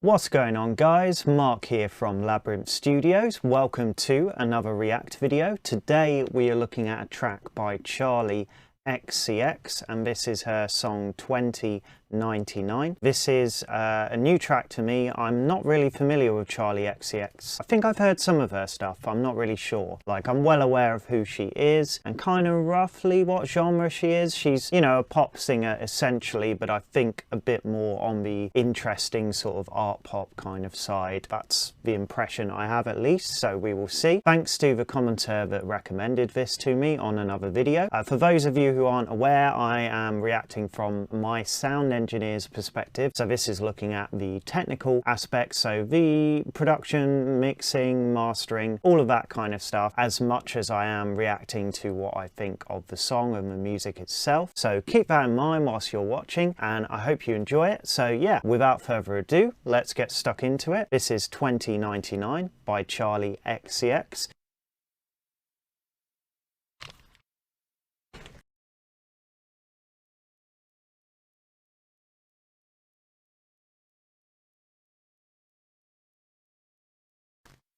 What's going on, guys? Mark here from Labyrinth Studios. Welcome to another React video. Today we are looking at a track by Charli XCX and this is her song 2099. This is a new track to me. I'm not really familiar with Charli XCX. I think I've heard some of her stuff. I'm not really sure. Like, I'm well aware of who she is and kind of roughly what genre she is. She's, you know, a pop singer essentially, but I think a bit more on the interesting sort of art pop kind of side. That's the impression I have, at least, so we will see. Thanks to the commenter that recommended this to me on another video. For those of you who aren't aware, I am reacting from my sound engineer's perspective. So this is looking at the technical aspects, so the production, mixing, mastering, all of that kind of stuff, as much as I am reacting to what I think of the song and the music itself. So keep that in mind whilst you're watching, and I hope you enjoy it. So yeah, without further ado, let's get stuck into it. This is 2099 by Charli XCX.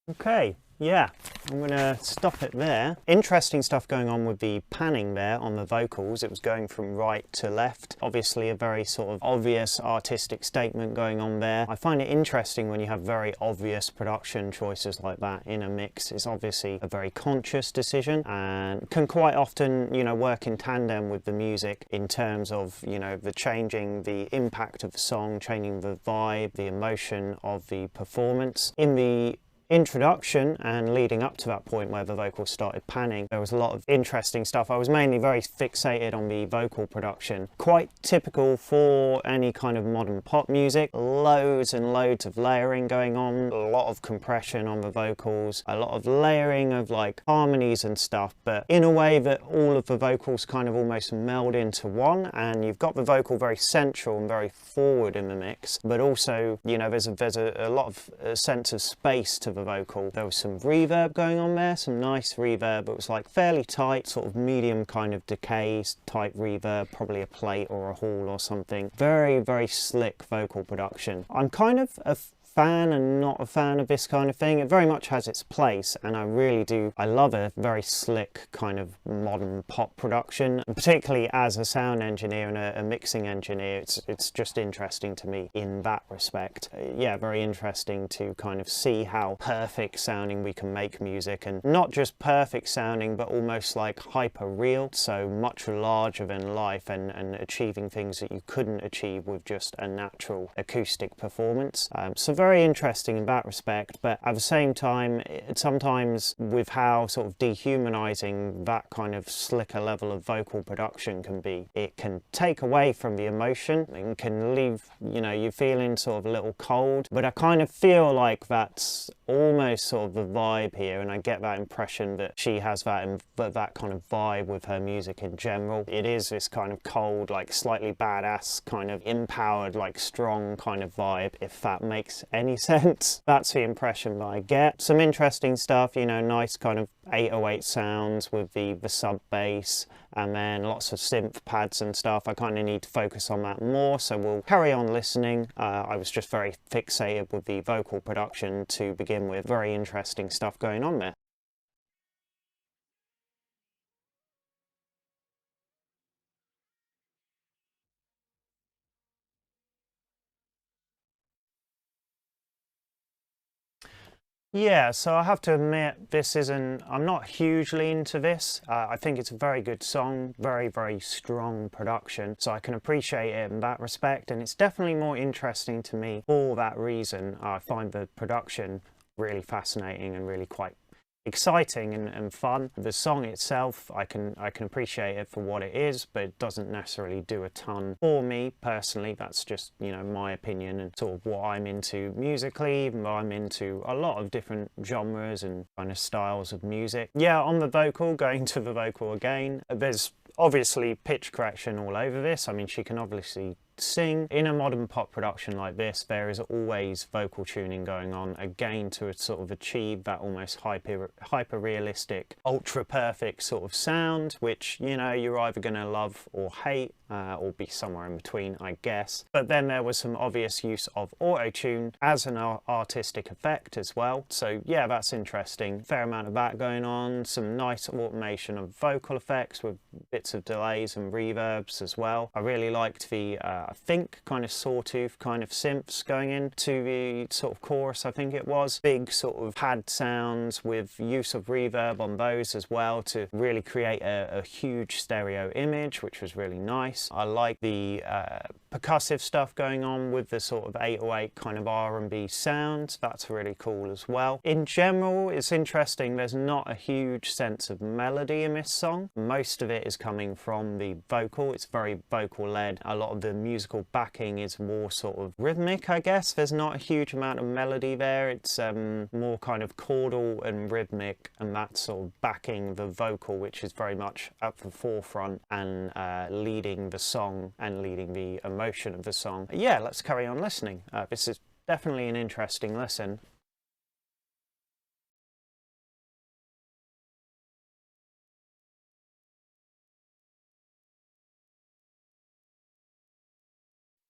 Okay, yeah, I'm gonna stop it there. Interesting stuff going on with the panning there on the vocals. It was going from right to left. Obviously a very sort of obvious artistic statement going on there. I find it interesting when you have very obvious production choices like that in a mix. It's obviously a very conscious decision and can quite often, you know, work in tandem with the music in terms of, you know, the changing the impact of the song, changing the vibe, the emotion of the performance. In the introduction and leading up to that point where the vocals started panning, there was a lot of interesting stuff. I was mainly very fixated on the vocal production, quite typical for any kind of modern pop music. Loads and loads of layering going on, a lot of compression on the vocals, a lot of layering of like harmonies and stuff, but in a way that all of the vocals kind of almost meld into one, and you've got the vocal very central and very forward in the mix, but also, you know, there's a lot of sense of space to the vocal. There was some reverb going on there, some nice reverb. It was like fairly tight, sort of medium kind of decay type reverb, probably a plate or a hall or something. Very, very slick vocal production. I'm kind of a fan and not a fan of this kind of thing. It very much has its place, and I love a very slick kind of modern pop production, and particularly as a sound engineer and a mixing engineer, it's just interesting to me in that respect. Yeah, very interesting to kind of see how perfect sounding we can make music, and not just perfect sounding but almost like hyper real, so much larger than life, and achieving things that you couldn't achieve with just a natural acoustic performance. So very interesting in that respect, but at the same time, sometimes with how sort of dehumanizing that kind of slicker level of vocal production can be, it can take away from the emotion and can leave, you know, you feeling sort of a little cold. But I kind of feel like that's almost sort of the vibe here, and I get that impression that she has that kind of vibe with her music in general. It is this kind of cold, like slightly badass kind of empowered, like strong kind of vibe, if that makes any sense. That's the impression that I get. Some interesting stuff, you know, nice kind of 808 sounds with the sub bass, and then lots of synth pads and stuff. I kind of need to focus on that more, so we'll carry on listening. I was just very fixated with the vocal production to begin with. Very interesting stuff going on there. Yeah, so I have to admit, I'm not hugely into this. I think it's a very good song, very, very strong production, so I can appreciate it in that respect, and it's definitely more interesting to me for that reason. I find the production really fascinating and really quite exciting and fun. The song itself, I can appreciate it for what it is, but it doesn't necessarily do a ton for me personally. That's just, you know, my opinion and sort of what I'm into musically, even though I'm into a lot of different genres and kind of styles of music. Yeah, on the vocal, going to the vocal again, there's obviously pitch correction all over this. I mean, she can obviously sing. In a modern pop production like this, there is always vocal tuning going on, again to sort of achieve that almost hyper realistic, ultra perfect sort of sound, which, you know, you're either going to love or hate, or be somewhere in between, I guess. But then there was some obvious use of auto-tune as an artistic effect as well. So yeah, that's interesting. Fair amount of that going on. Some nice automation of vocal effects with bits of delays and reverbs as well. I really liked the, I think, kind of sawtooth kind of synths going into the sort of chorus, I think it was. Big sort of pad sounds with use of reverb on those as well to really create a huge stereo image, which was really nice. I like the percussive stuff going on with the sort of 808 kind of R&B sound. That's really cool as well. In general, it's interesting, there's not a huge sense of melody in this song. Most of it is coming from the vocal. It's very vocal led. A lot of the musical backing is more sort of rhythmic, I guess. There's not a huge amount of melody there. It's more kind of chordal and rhythmic, and that's sort of backing the vocal, which is very much at the forefront and leading the song and leading the emotion of the song. Yeah, let's carry on listening. This is definitely an interesting listen.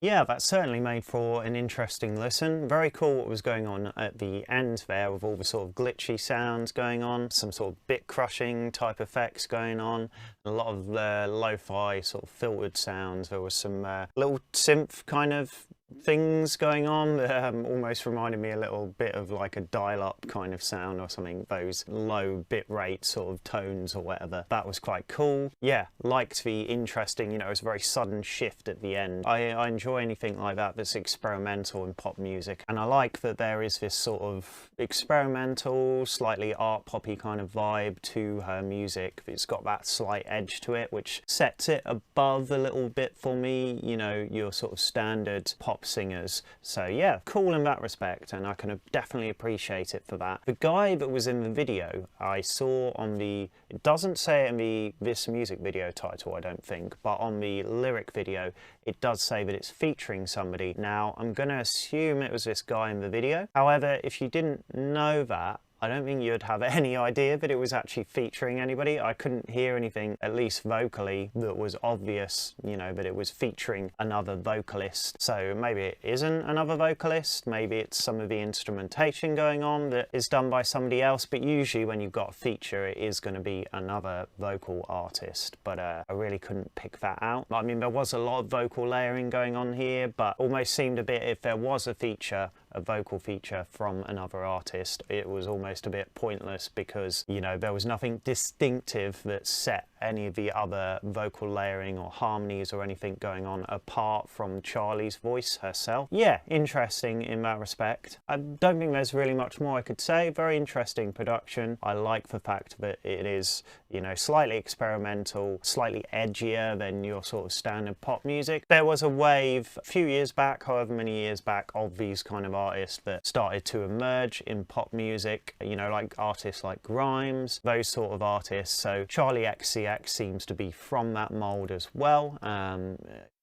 Yeah, that certainly made for an interesting listen. Very cool what was going on at the end there with all the sort of glitchy sounds going on, some sort of bit crushing type effects going on, a lot of lo-fi sort of filtered sounds. There was some little synth kind of things going on that almost reminded me a little bit of like a dial-up kind of sound or something, those low bit rate sort of tones or whatever. That was quite cool. Yeah, liked the interesting, you know, it was a very sudden shift at the end. I enjoy anything like that that's experimental in pop music, and I like that there is this sort of experimental, slightly art poppy kind of vibe to her music. It's got that slight edge to it, which sets it above a little bit for me, you know, your sort of standard pop singers. So yeah, cool in that respect, and I can definitely appreciate it for that. The guy that was in the video, I saw on the, it doesn't say it in this music video title, I don't think, but on the lyric video it does say that it's featuring somebody. Now I'm gonna assume it was this guy in the video. However, if you didn't know that, I don't think you'd have any idea that it was actually featuring anybody. I couldn't hear anything, at least vocally, that was obvious, you know, that it was featuring another vocalist. So maybe it isn't another vocalist, maybe it's some of the instrumentation going on that is done by somebody else, but usually when you've got a feature, it is going to be another vocal artist, but I really couldn't pick that out. I mean, there was a lot of vocal layering going on here, but almost seemed a bit, if there was a feature, a vocal feature from another artist, it was almost a bit pointless because, you know, there was nothing distinctive that set any of the other vocal layering or harmonies or anything going on apart from Charli's voice herself. Yeah, interesting in that respect. I don't think there's really much more I could say. Very interesting production. I like the fact that it is, you know, slightly experimental, slightly edgier than your sort of standard pop music. There was a wave a few years back, however many years back, of these kind of artists that started to emerge in pop music, you know, like artists like Grimes, those sort of artists. So Charli XCX seems to be from that mold as well.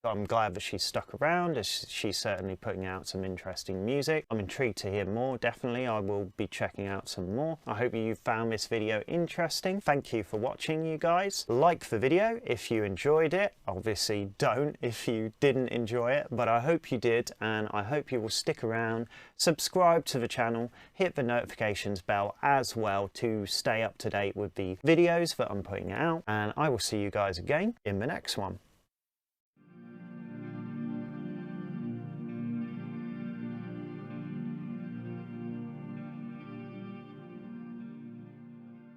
I'm glad that she's stuck around, as she's certainly putting out some interesting music. I'm intrigued to hear more, definitely. I will be checking out some more. I hope you found this video interesting. Thank you for watching, you guys. Like the video if you enjoyed it. Obviously don't if you didn't enjoy it, but I hope you did, and I hope you will stick around. Subscribe to the channel, hit the notifications bell as well to stay up to date with the videos that I'm putting out, and I will see you guys again in the next one.